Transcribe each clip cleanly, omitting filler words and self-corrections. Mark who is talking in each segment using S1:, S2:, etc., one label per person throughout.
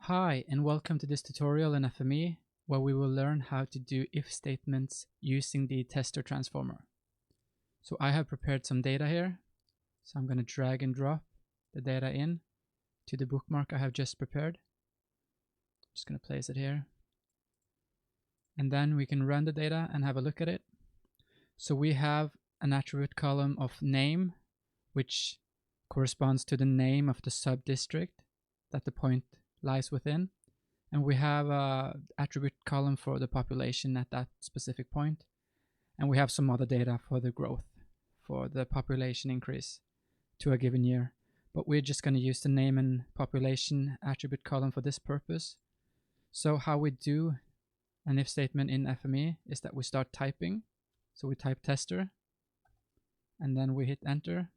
S1: Hi, and welcome to this tutorial in FME, where we will learn how to do if statements using the tester transformer. So I have prepared some data here. So I'm going to drag and drop the data in to the bookmark I have just prepared. Just going to place it here. And then we can run the data and have a look at it. So we have an attribute column of name, which corresponds to the name of the sub-district that the point lies within, and we have an attribute column for the population at that specific point, and we have some other data for the growth, for the population increase to a given year. But we're just going to use the name and population attribute column for this purpose. So how we do an if statement in FME is that we start typing. So we type tester, and then we hit enter.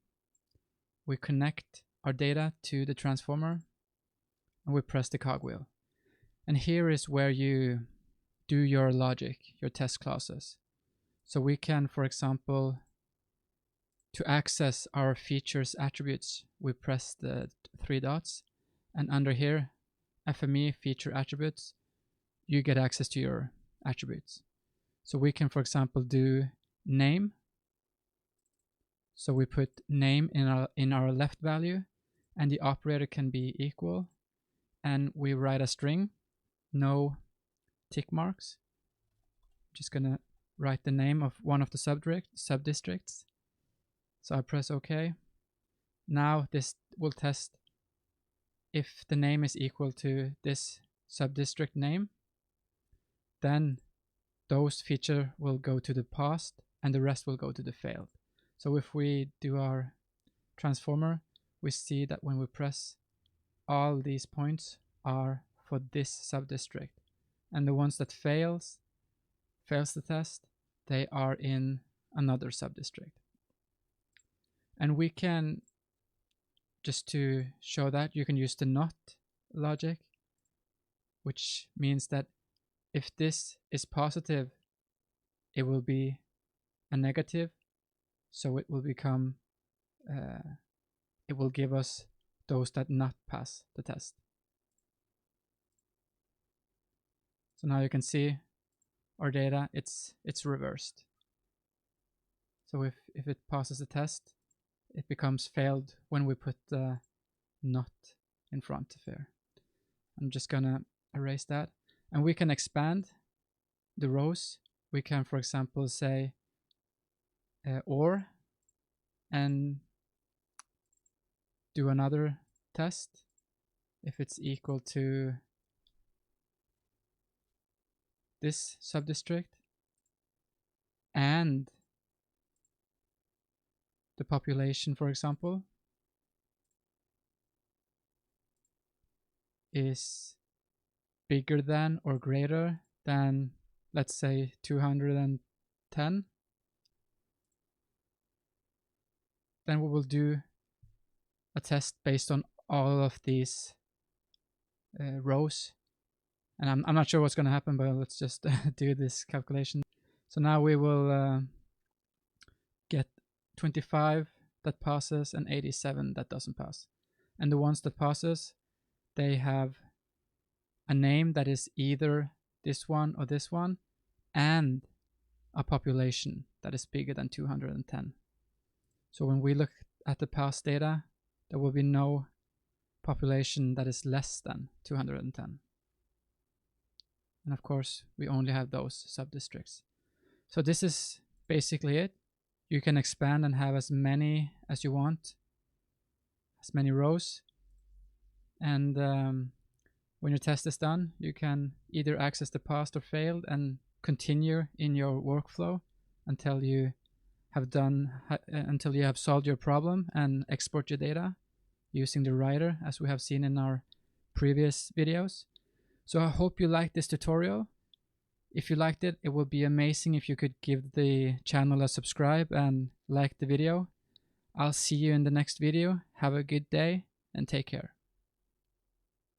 S1: We connect our data to the transformer, and we press the cogwheel. And here is where you do your logic, your test clauses. So we can, for example, to access our features attributes, we press the three dots, and under here, FME feature attributes, you get access to your attributes. So we can, for example, do name. So we put name in our left value, and the operator can be equal, and we write a string, no tick marks. I'm just gonna write the name of one of the sub-districts. So I press OK. Now this will test if the name is equal to this sub-district name, then those feature will go to the passed and the rest will go to the failed. So if we do our transformer, we see that when we press, all these points are for this sub-district, and the ones that fails the test, they are in another sub-district. And we can, just to show that, you can use the not logic, which means that if this is positive, it will be a negative, so it will become it will give us those that not pass the test. So now you can see our data, it's reversed. So if it passes the test, it becomes failed when we put the not in front of here. I'm just gonna erase that. And we can expand the rows. We can, for example, say or, and do another test if it's equal to this sub-district and the population, for example, is bigger than or greater than, let's say, 210, then we will do a test based on all of these rows. And I'm not sure what's going to happen, but let's just do this calculation. So now we will get 25 that passes and 87 that doesn't pass. And the ones that passes, they have a name that is either this one or this one, and a population that is bigger than 210. So when we look at the past data, there will be no population that is less than 210. And of course, we only have those sub-districts. So this is basically it. You can expand and have as many as you want, as many rows. And when your test is done, you can either access the passed or failed and continue in your workflow until you have solved your problem and export your data using the writer, as we have seen in our previous videos. So I hope you liked this tutorial. If you liked it, it would be amazing if you could give the channel a subscribe and like the video. I'll see you in the next video. Have a good day and take care.